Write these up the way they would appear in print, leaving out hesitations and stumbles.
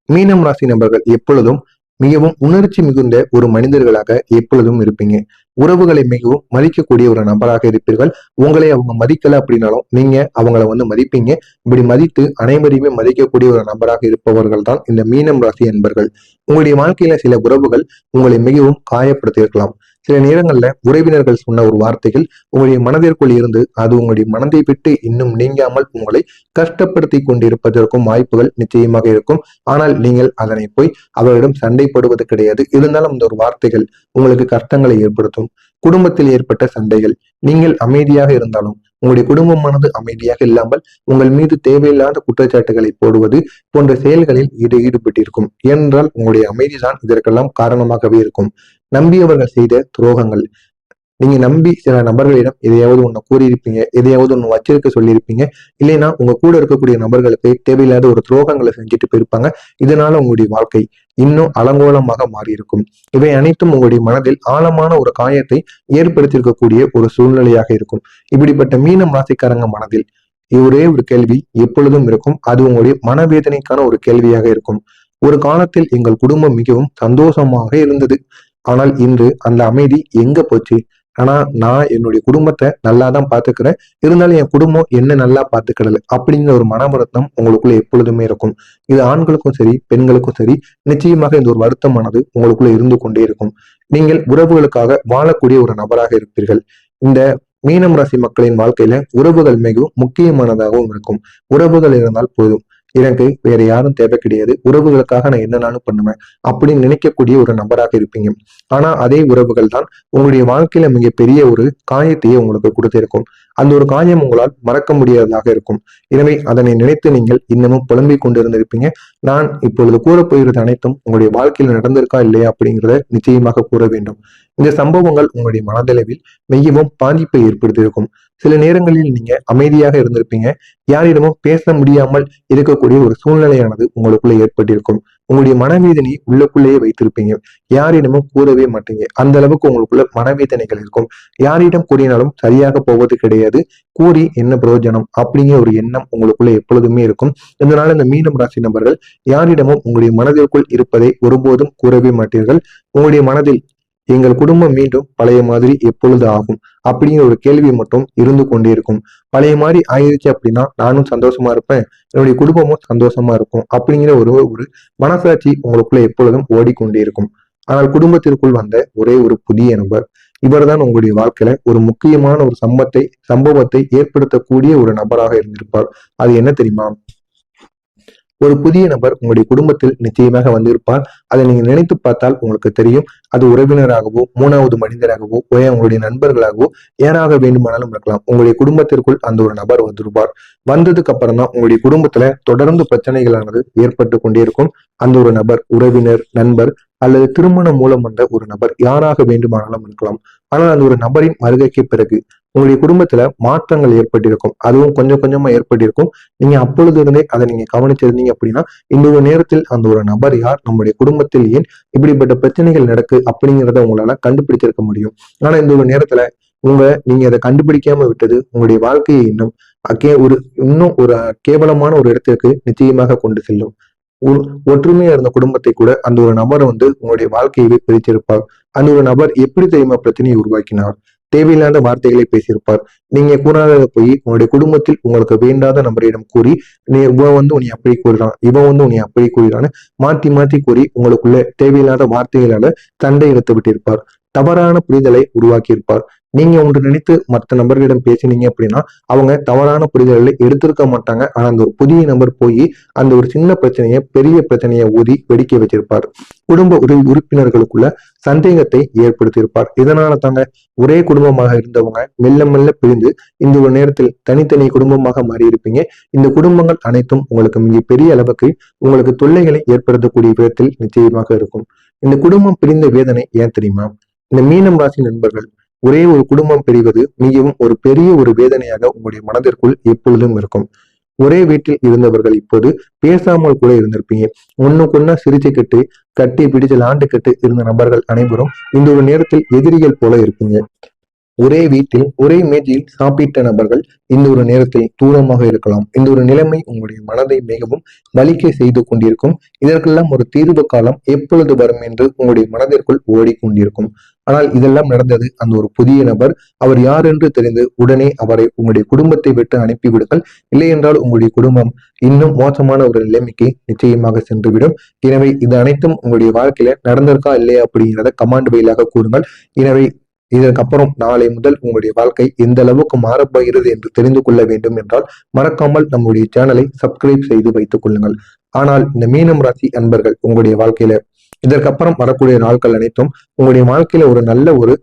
மீனம் ராசி நபர்கள் எப்பொழுதும் மிகவும் உணர்ச்சி மிகுந்த ஒரு மனிதர்களாக எப்பொழுதும் இருப்பீங்க. உறவுகளை மிகவும் மதிக்கக்கூடிய ஒரு நபராக இருப்பீர்கள். உங்களை அவங்க மதிக்கல அப்படின்னாலும் நீங்க அவங்கள மதிப்பீங்க. இப்படி மதித்து அனைவரையுமே மதிக்கக்கூடிய ஒரு நபராக இருப்பவர்கள் தான் இந்த மீனம் ராசி என்பர்கள். உங்களுடைய வாழ்க்கையில சில உறவுகள் உங்களை மிகவும் காயப்படுத்தி இருக்கலாம். சில நேரங்கள்ல உறவினர்கள் சொன்ன ஒரு வார்த்தைகள் உங்களுடைய மனதிற்குள் இருந்து அது உங்களுடைய மனதை விட்டு இன்னும் நீங்காமல் உங்களை கஷ்டப்படுத்தி கொண்டிருப்பதற்கும் வாய்ப்புகள் நிச்சயமாக இருக்கும். ஆனால் நீங்கள் அதனை போய் அவரிடம் சண்டை போடுவது கிடையாது. இருந்தாலும் அந்த ஒரு வார்த்தைகள் உங்களுக்கு கஷ்டங்களை ஏற்படுத்தும். குடும்பத்தில் ஏற்பட்ட சண்டைகள், நீங்கள் அமைதியாக இருந்தாலும் உங்களுடைய குடும்பமானது அமைதியாக இல்லாமல் உங்கள் மீது தேவையில்லாத குற்றச்சாட்டுகளை போடுவது போன்ற செயல்களில் ஈடுபட்டிருக்கும். ஏனென்றால் உங்களுடைய அமைதிதான் இதற்கெல்லாம் காரணமாகவே இருக்கும். நம்பியவர்கள் செய்த துரோகங்கள், நீங்க நம்பி சில நபர்களிடம் எதையாவது ஒண்ணு கூறியிருப்பீங்க, எதையாவது ஒண்ணு வச்சிருக்க சொல்லியிருப்பீங்க. இல்லைன்னா உங்க கூட இருக்கக்கூடிய நபர்களுக்கு தேவையில்லாத ஒரு துரோகங்களை செஞ்சுட்டு போயிருப்பாங்க. இதனால உங்களுடைய வாழ்க்கை இன்னும் அலங்கோலமாக மாறியிருக்கும். இவை அனைத்தும் உங்களுடைய மனதில் ஆழமான ஒரு காயத்தை ஏற்படுத்தியிருக்கக்கூடிய ஒரு சூழ்நிலையாக இருக்கும். இப்படிப்பட்ட மீனம் ராசிக்காரங்க மனதில் ஒரே ஒரு கேள்வி எப்பொழுதும் இருக்கும். அது உங்களுடைய மனவேதனைக்கான ஒரு கேள்வியாக இருக்கும். ஒரு காலத்தில் எங்கள் குடும்பம் மிகவும் சந்தோஷமாக இருந்தது. ஆனால் இன்று அந்த அமைதி எங்க போச்சு? ஆனா நான் என்னுடைய குடும்பத்தை நல்லா தான் பாத்துக்கிறேன். இருந்தாலும் என் குடும்பம் என்ன நல்லா பாத்துக்கிடல அப்படிங்கிற ஒரு மனவருத்தம் உங்களுக்குள்ள எப்பொழுதுமே இருக்கும். இது ஆண்களுக்கும் சரி பெண்களுக்கும் சரி நிச்சயமாக இந்த ஒரு வருத்தமானது உங்களுக்குள்ள இருந்து கொண்டே இருக்கும். நீங்கள் உறவுகளுக்காக வாழக்கூடிய ஒரு நபராக இருப்பீர்கள். இந்த மீனம் ராசி மக்களின் வாழ்க்கையில உறவுகள் மிகவும் முக்கியமானதாகவும் இருக்கும். உறவுகள் இருந்தால் போதும், எனக்கு வேற யாரும் தேவை கிடையாது, உறவுகளுக்காக நான் என்னனாலும் பண்ணுவேன் அப்படின்னு நினைக்கக்கூடிய ஒரு நபராக இருப்பீங்க. ஆனா அதே உறவுகள் தான் உங்களுடைய வாழ்க்கையில மிகப்பெரிய ஒரு காயத்தையே உங்களுக்கு கொடுத்திருக்கும். அந்த ஒரு காயம் உங்களால் மறக்க முடியாததாக இருக்கும். எனவே அதனை நினைத்து நீங்கள் இன்னமும் புலம்பிக் கொண்டிருந்திருப்பீங்க. நான் இப்பொழுது கூறப்போகிறது அனைத்தும் உங்களுடைய வாழ்க்கையில் நடந்திருக்கா இல்லையா அப்படிங்கிறத நிச்சயமாக கூற வேண்டும். இந்த சம்பவங்கள் உங்களுடைய மனதளவில் மிகவும் பாதிப்பை ஏற்படுத்தியிருக்கும். சில நேரங்களில் நீங்க அமைதியாக இருந்திருப்பீங்க. யாரிடமும் பேச முடியாமல் இருக்கக்கூடிய ஒரு சூழ்நிலையானது உங்களுக்குள்ள ஏற்பட்டிருக்கும். உங்களுடைய மனவேதனையை உள்ளுக்குள்ளேயே வைத்திருப்பீங்க. யாரிடமும் கூறவே மாட்டீங்க. அந்த அளவுக்கு உங்களுக்குள்ள மனவேதனைகள் இருக்கும். யாரிடம் கூறினாலும் சரியாக போவது கிடையாது. கூறி என்ன பிரயோஜனம் அப்படிங்கிற ஒரு எண்ணம் உங்களுக்குள்ள எப்பொழுதுமே இருக்கும். இதனால இந்த மீனம் ராசி நபர்கள் யாரிடமும் உங்களுடைய மனதிற்குள் இருப்பதை ஒருபோதும் கூறவே மாட்டீர்கள். உங்களுடைய மனதில் எங்கள் குடும்பம் மீண்டும் பழைய மாதிரி எப்பொழுது ஆகும் அப்படிங்கிற ஒரு கேள்வி மட்டும் இருந்து கொண்டே இருக்கும். பழைய மாதிரி ஆயிடுச்சு அப்படின்னா நானும் சந்தோஷமா இருப்பேன், என்னுடைய குடும்பமும் சந்தோஷமா இருக்கும் அப்படிங்கிற ஒரு மனசாட்சி உங்களுக்குள்ள எப்பொழுதும் ஓடிக்கொண்டே இருக்கும். ஆனால் குடும்பத்திற்குள் வந்த ஒரே ஒரு புதிய நபர், இவர்தான் உங்களுடைய வாழ்க்கையில ஒரு முக்கியமான ஒரு சம்பவத்தை ஏற்படுத்தக்கூடிய ஒரு நபராக இருந்திருப்பார். அது என்ன தெரியுமா? ஒரு புதிய நபர் உங்களுடைய குடும்பத்தில் நிச்சயமாக வந்திருப்பார். அதை நீங்க நினைத்து பார்த்தால் உங்களுக்கு தெரியும். அது உறவினராகவோ, மூணாவது மனிதராகவோ, உங்களுடைய நண்பர்களாகவோ யாராக வேண்டுமானாலும் இருக்கலாம். உங்களுடைய குடும்பத்திற்குள் அந்த ஒரு நபர் வந்திருப்பார். வந்ததுக்கு அப்புறம் தான் உங்களுடைய குடும்பத்துல தொடர்ந்து பிரச்சனைகளானது ஏற்பட்டு கொண்டே இருக்கும். அந்த ஒரு நபர் உறவினர், நண்பர் அல்லது திருமணம் மூலம் வந்த ஒரு நபர் யாராக வேண்டுமானாலும் இருக்கலாம். ஆனால் அந்த ஒரு நபரின் வருகைக்கு பிறகு உங்களுடைய குடும்பத்துல மாற்றங்கள் ஏற்பட்டிருக்கும். அதுவும் கொஞ்சம் கொஞ்சமா ஏற்பட்டிருக்கும். நீங்க அப்பொழுது இருந்தே அதை நீங்க கவனிச்சிருந்தீங்க அப்படின்னா இந்த ஒரு நேரத்தில் அந்த ஒரு நபர் யார், நம்முடைய குடும்பத்தில் ஏன் இப்படிப்பட்ட பிரச்சனைகள் நடக்கு அப்படிங்கிறத உங்களால கண்டுபிடிச்சிருக்க முடியும். ஆனா இந்த ஒரு நேரத்துல நீங்க அதை கண்டுபிடிக்காம விட்டது உங்களுடைய வாழ்க்கையை இன்னும் ஒரு கேவலமான ஒரு இடத்திற்கு நிச்சயமாக கொண்டு செல்லும். ஒற்றுமையா இருந்த குடும்பத்தை கூட அந்த ஒரு நபர் உங்களுடைய வாழ்க்கையவே பிரிச்சிருப்பார். அந்த ஒரு நபர் எப்படி தெரியுமா பிரச்சனையை உருவாக்கினார்? தேவையில்லாத வார்த்தைகளை பேசியிருப்பார். நீங்க கூறாததை போய் உங்களுடைய குடும்பத்தில் உங்களுக்கு வேண்டாத நபரிடம் கூறி இவன் உன்னை அப்படி கூறுறான், இவன் உன்னை அப்படி கூறுறான்னு மாத்தி மாத்தி கூறி உங்களுக்குள்ள தேவையில்லாத வார்த்தைகளால சண்டை இழுத்து விட்டிருப்பார். தவறான புரிதலை உருவாக்கி இருப்பார். நீங்க ஒன்று நினைத்து மற்ற நபர்களிடம் பேசினீங்க அப்படின்னா அவங்க தவறான புரிதல்களை எடுத்திருக்க மாட்டாங்க. ஆனா அந்த ஒரு புதிய நபர் போய் அந்த ஒரு சின்ன பிரச்சனையை பெரிய பிரச்சனையை ஊதி வெடிக்க வச்சிருப்பார். குடும்ப உறுப்பினர்களுக்குள்ள சந்தேகத்தை ஏற்படுத்தியிருப்பார். இதனால தாங்க ஒரே குடும்பமாக இருந்தவங்க மெல்ல மெல்ல பிரிந்து இந்த ஒரு நேரத்தில் தனித்தனி குடும்பமாக மாறி இருப்பீங்க. இந்த குடும்பங்கள் அனைத்தும் உங்களுக்கு மிகப்பெரிய அளவுக்கு உங்களுக்கு தொல்லைகளை ஏற்படுத்தக்கூடிய விதத்தில் நிச்சயமாக இருக்கும். இந்த குடும்பம் பிரிந்த வேதனை ஏன் தெரியுமா? இந்த மீனம் ராசி நண்பர்கள் ஒரே ஒரு குடும்பம் பிரிவது மிகவும் ஒரு பெரிய ஒரு வேதனையாக உங்களுடைய மனதிற்குள் எப்பொழுதும் இருக்கும். ஒரே வீட்டில் இருந்தவர்கள் இப்போது பேசாமல் கூட இருந்திருப்பீங்க. ஒண்ணுக்குன்னா சிரிச்சுக்கிட்டு கட்டி பிடிச்சு லாண்டு கட்டு இருந்த நபர்கள் அனைவரும் இந்த ஒரு நேரத்தில் எதிரிகள் போல இருப்பீங்க. ஒரே வீட்டில் ஒரே மேஜையில் சாப்பிட்ட நபர்கள் இந்த ஒரு நேரத்தில் தூரமாக இருக்கலாம். இந்த ஒரு நிலைமை உங்களுடைய மனதை மிகவும் வலிக்க செய்து கொண்டிருக்கும். இதற்கெல்லாம் ஒரு தீர்வு காலம் எப்பொழுது வரும் என்று உங்களுடைய மனதிற்குள் ஓடிக்கொண்டிருக்கும். ஆனால் இதெல்லாம் நடந்தது அந்த ஒரு புதிய நபர். அவர் யார் என்று தெரிந்து உடனே அவரை உங்களுடைய குடும்பத்தை விட்டு அனுப்பிவிடுங்கள். இல்லை என்றால் உங்களுடைய குடும்பம் இன்னும் மோசமான ஒரு நிலைமைக்கு நிச்சயமாக சென்றுவிடும். எனவே இது அனைத்தும் உங்களுடைய வாழ்க்கையில நடந்திருக்கா இல்லையா அப்படிங்கிறத கமாண்ட் வழியாக கூறுங்கள். எனவே இதற்கப்புறம் நாளை முதல் உங்களுடைய வாழ்க்கை எந்த அளவுக்கு மாறப்போகிறது என்று தெரிந்து கொள்ள வேண்டும் என்றால் மறக்காமல் நம்முடைய சேனலை சப்ஸ்கிரைப் செய்து வைத்துக் கொள்ளுங்கள். ஆனால் இந்த மீனம் ராசி அன்பர்கள் உங்களுடைய வாழ்க்கையில இதற்கப்புறம் வரக்கூடிய நாட்கள் அனைத்தும் உங்களுடைய வாழ்க்கையில ஒரு நல்ல ஒரு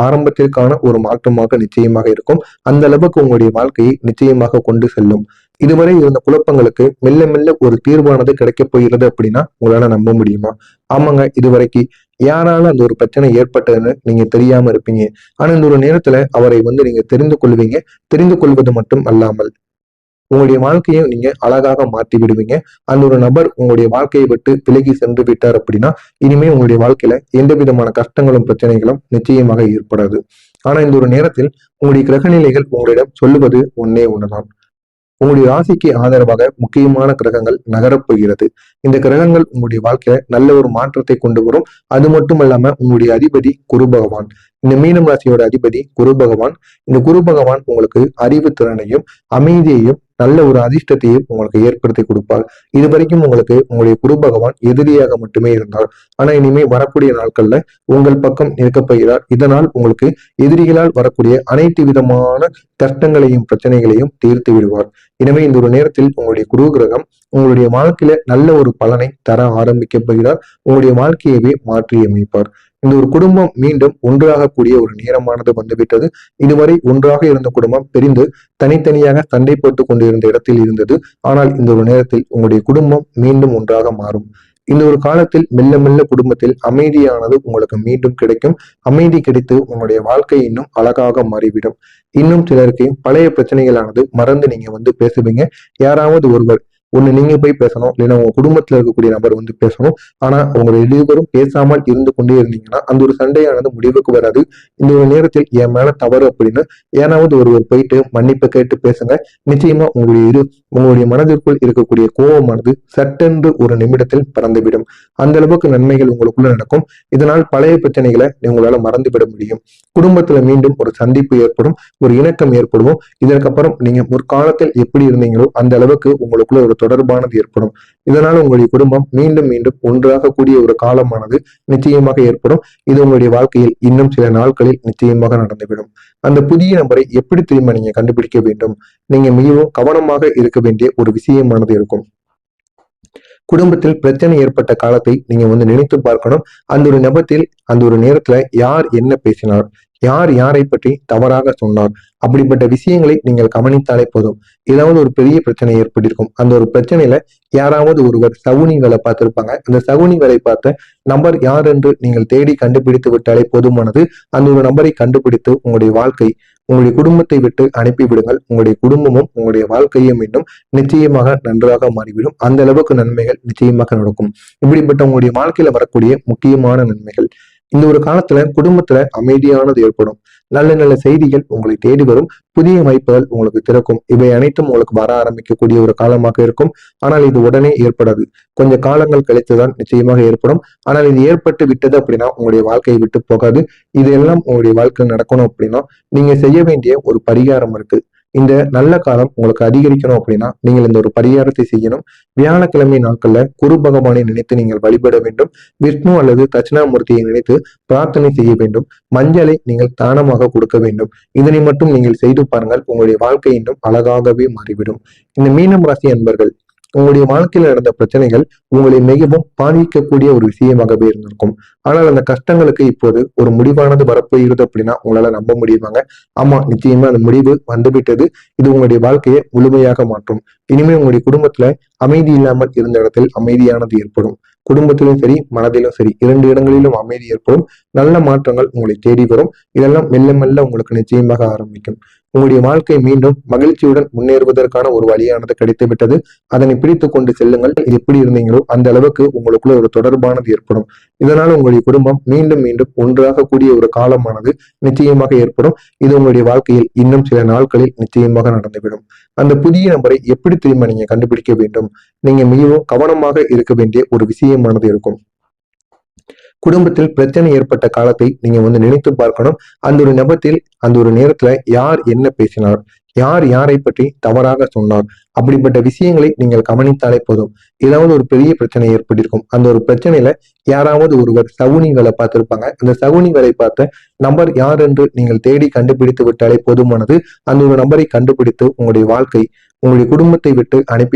ஆரம்பத்திற்கான ஒரு மாற்றமாக நிச்சயமாக இருக்கும். அந்த அளவுக்கு உங்களுடைய வாழ்க்கையை நிச்சயமாக கொண்டு செல்லும். இதுவரை இருந்த குழப்பங்களுக்கு மெல்ல மெல்ல ஒரு தீர்வானது கிடைக்கப் போகிறது அப்படின்னா உங்களால நம்ப முடியுமா? ஆமாங்க, இதுவரைக்கு யாரால அந்த ஒரு பிரச்சனை ஏற்பட்டதுன்னு நீங்க தெரியாம இருப்பீங்க. ஆனா இந்த ஒரு நேரத்துல அவரை நீங்க தெரிந்து கொள்வீங்க. தெரிந்து கொள்வது மட்டும் அல்லாமல் உங்களுடைய வாழ்க்கையை நீங்க அழகாக மாற்றி விடுவீங்க. அந்த ஒரு நபர் உங்களுடைய வாழ்க்கையை விட்டு விலகி சென்று விட்டார் அப்படின்னா இனிமே உங்களுடைய வாழ்க்கையில எந்த விதமான கஷ்டங்களும் பிரச்சனைகளும் நிச்சயமாக ஏற்படாது. ஆனா இந்த ஒரு நேரத்தில் உங்களுடைய கிரகநிலைகள் உங்களிடம் சொல்லுவது ஒன்னே ஒண்ணுதான். உங்களுடைய ராசிக்கு ஆதரவாக முக்கியமான கிரகங்கள் நகரப்போகிறது. இந்த கிரகங்கள் உங்களுடைய வாழ்க்கையில நல்ல ஒரு மாற்றத்தை கொண்டு வரும். அது மட்டும் இல்லாம உங்களுடைய அதிபதி குரு பகவான். இந்த மீனம் ராசியோட அதிபதி குரு பகவான். இந்த குரு பகவான் உங்களுக்கு அறிவு திறனையும் அமைதியையும் நல்ல ஒரு அதிர்ஷ்டத்தையும் உங்களுக்கு ஏற்படுத்தி கொடுப்பார். இது வரைக்கும் உங்களுக்கு உங்களுடைய குரு பகவான் எதிரியாக மட்டுமே இருந்தார். ஆனா இனிமே வரக்கூடிய நாட்கள்ல உங்கள் பக்கம் இருக்கப் போகிறார். இதனால் உங்களுக்கு எதிரிகளால் வரக்கூடிய அனைத்து விதமான கஷ்டங்களையும் பிரச்சனைகளையும் தீர்த்து விடுவார். எனவே இந்த ஒரு நேரத்தில் உங்களுடைய குரு கிரகம் உங்களுடைய வாழ்க்கையில நல்ல ஒரு பலனை தர ஆரம்பிக்க போகிறார். உங்களுடைய வாழ்க்கையவே மாற்றி அமைப்பார். இந்த ஒரு குடும்பம் மீண்டும் ஒன்றாகக்கூடிய ஒரு நேரமானது வந்துவிட்டது. இதுவரை ஒன்றாக இருந்த குடும்பம் பிரிந்து தனித்தனியாக சண்டை போட்டுக் கொண்டிருந்த இடத்தில் இருந்தது. ஆனால் இந்த ஒரு நேரத்தில் உங்களுடைய குடும்பம் மீண்டும் ஒன்றாக மாறும். இந்த ஒரு காலத்தில் மெல்ல மெல்ல குடும்பத்தில் அமைதியானது உங்களுக்கு மீண்டும் கிடைக்கும். அமைதி கிடைத்து உங்களுடைய வாழ்க்கை இன்னும் அழகாக மாறிவிடும். இன்னும் சிலருக்கு பழைய பிரச்சனைகளானது மறந்து நீங்க பேசுவீங்க. யாராவது ஒருவர் ஒண்ணு நீங்க போய் பேசணும், இல்லைன்னா உங்க குடும்பத்துல இருக்கக்கூடிய நபர் பேசணும். ஆனா உங்க இருவரும் பேசாமல் இருந்து கொண்டே இருந்தீங்கன்னா அந்த ஒரு சண்டையானது முடிவுக்கு வராது. இந்த ஒரு நேரத்தில் என் மேல தவறு அப்படின்னு ஏனாவது ஒருவர் போயிட்டு மன்னிப்பு கேட்டு பேசுங்க. நிச்சயமா உங்களுடைய மனதிற்குள் இருக்கக்கூடிய கோபமானது சட்டென்று ஒரு நிமிடத்தில் பறந்துவிடும். அந்த அளவுக்கு நன்மைகள் உங்களுக்குள்ள நடக்கும். இதனால் பழைய பிரச்சனைகளை உங்களால மறந்துவிட முடியும். குடும்பத்துல மீண்டும் ஒரு சந்திப்பு ஏற்படும், ஒரு இணக்கம் ஏற்படும். இதற்கப்புறம் நீங்க முற்காலத்தில் எப்படி இருந்தீங்களோ அந்த அளவுக்கு உங்களுக்குள்ள ஒரு தொடர்பானது ஏற்படும். இதனால உங்களுடைய குடும்பம் மீண்டும் மீண்டும் ஒன்றாக கூடிய ஒரு காலமானது நிச்சயமாக ஏற்படும். இது உங்களுடைய வாழ்க்கையில் இன்னும் சில நாட்களில் நிச்சயமாக நடந்துவிடும். அந்த புதிய நபரை எப்படி திரும்ப நீங்க கண்டுபிடிக்க வேண்டும்? நீங்க மிகவும் கவனமாக இருக்க வேண்டிய ஒரு விஷயமானது இருக்கும். குடும்பத்தில் பிரச்சனை ஏற்பட்ட காலத்தை நீங்க நினைத்து பார்க்கணும். அந்த ஒரு நபத்தில் அந்த ஒரு நேரத்துல யார் என்ன பேசினார், யார் யாரை பற்றி தவறாக சொன்னார், அப்படிப்பட்ட விஷயங்களை நீங்கள் கவனித்தாலே போதும். ஏதாவது ஒரு பெரிய பிரச்சனை ஏற்பட்டிருக்கும். அந்த ஒரு பிரச்சனையில யாராவது ஒருவர் சகுனி வேலை பார்த்திருப்பாங்க. அந்த சகுனி வேலை பார்த்த நபர் யார் என்று நீங்கள் தேடி கண்டுபிடித்து விட்டாலே போதுமானது. அந்த ஒரு நபரை கண்டுபிடித்து உங்களுடைய வாழ்க்கை உங்களுடைய குடும்பத்தை விட்டு அனுப்பி விடுங்கள். உங்களுடைய குடும்பமும் உங்களுடைய வாழ்க்கையும் இன்னும் நிச்சயமாக நன்றாக மாறிவிடும். அந்த அளவுக்கு நன்மைகள் நிச்சயமாக நடக்கும். இப்படிப்பட்ட உங்களுடைய வாழ்க்கையில வரக்கூடிய முக்கியமான நன்மைகள். இந்த ஒரு காலத்துல குடும்பத்துல அமைதியானது ஏற்படும். நல்ல நல்ல செய்திகள் உங்களை தேடி வரும். புதிய வாய்ப்புகள் உங்களுக்கு திறக்கும். இவை அனைத்தும் உங்களுக்கு வர ஆரம்பிக்கக்கூடிய ஒரு காலமாக இருக்கும். ஆனால் இது உடனே ஏற்படாது. கொஞ்சம் காலங்கள் கழித்துதான் நிச்சயமாக ஏற்படும். ஆனால் இது ஏற்பட்டு விட்டது அப்படின்னா உங்களுடைய வாழ்க்கையை விட்டு போகாது. இதெல்லாம் உங்களுடைய வாழ்க்கையில் நடக்கணும் அப்படின்னா நீங்க செய்ய வேண்டிய ஒரு பரிகாரம் இருக்கு. இந்த நல்ல காலம் உங்களுக்கு அதிகரிக்கணும் அப்படின்னா நீங்கள் இந்த ஒரு பரிகாரத்தை செய்யணும். வியாழக்கிழமை நாட்கள்ல குரு பகவானை நினைத்து நீங்கள் வழிபட வேண்டும். விஷ்ணு அல்லது தட்சிணாமூர்த்தியை நினைத்து பிரார்த்தனை செய்ய வேண்டும். மஞ்சளை நீங்கள் தானமாக கொடுக்க வேண்டும். இதனை மட்டும் நீங்கள் செய்து பாருங்கள். உங்களுடைய வாழ்க்கை இன்னும் அழகாகவே மாறிவிடும். இந்த மீனம் ராசி அன்பர்கள், உங்களுடைய வாழ்க்கையில நடந்த பிரச்சனைகள் உங்களை மிகவும் பாதிக்கக்கூடிய ஒரு விஷயமாகவே இருந்திருக்கும். ஆனால் அந்த கஷ்டங்களுக்கு இப்போது ஒரு முடிவானது வரப்போகிறது அப்படின்னா உங்களால நம்ப முடியுமாங்க? ஆமா, நிச்சயமா அந்த முடிவு வந்துவிட்டது. இது உங்களுடைய வாழ்க்கையை முழுமையாக மாற்றும். இனிமே உங்களுடைய குடும்பத்துல அமைதி இல்லாமல் இருந்த இடத்தில் அமைதியானது ஏற்படும். குடும்பத்திலும் சரி, மனதிலும் சரி, இரண்டு இடங்களிலும் அமைதி ஏற்படும். நல்ல மாற்றங்கள் உங்களை தேடி வரும். இதெல்லாம் மெல்ல மெல்ல உங்களுக்கு நிச்சயமாக ஆரம்பிக்கும். உங்களுடைய வாழ்க்கை மீண்டும் மகிழ்ச்சியுடன் முன்னேறுவதற்கான ஒரு வழியானது கிடைத்து விட்டது. அதனை பிடித்து கொண்டு செல்லுங்கள். எப்படி இருந்தீங்களோ அந்த அளவுக்கு உங்களுக்குள்ள ஒரு தொடர்பானது ஏற்படும். இதனால உங்களுடைய குடும்பம் மீண்டும் மீண்டும் ஒன்றாக கூடிய ஒரு காலமானது நிச்சயமாக ஏற்படும். இது உங்களுடைய வாழ்க்கையில் இன்னும் சில நாட்களில் நிச்சயமாக நடந்துவிடும். அந்த புதிய நபரை எப்படி திரும்ப நீங்க கண்டுபிடிக்க வேண்டும்? நீங்க மிகவும் கவனமாக இருக்க வேண்டிய ஒரு விஷயமானது இருக்கும். குடும்பத்தில் பிரச்சனை ஏற்பட்ட காலத்தை நீங்க நினைத்து பார்க்கணும். அந்த ஒரு நபத்தில் அந்த ஒரு நேரத்துல யார் என்ன பேசினார், யார் யாரை பற்றி தவறாக சொன்னார், அப்படிப்பட்ட விஷயங்களை நீங்கள் கவனித்தாலே போதும். ஏதாவது ஒரு பெரிய பிரச்சனை ஏற்பட்டிருக்கும். அந்த ஒரு பிரச்சனையில யாராவது ஒருவர் சகுனி வேலை பார்த்திருப்பாங்க. அந்த சகுனி வேலை பார்த்த நபர் யார் என்று நீங்கள் தேடி கண்டுபிடித்து விட்டாலே போதுமானது. அந்த ஒரு நபரை கண்டுபிடித்து உங்களுடைய வாழ்க்கை, உங்களுடைய குடும்பத்தை விட்டு அனுப்பி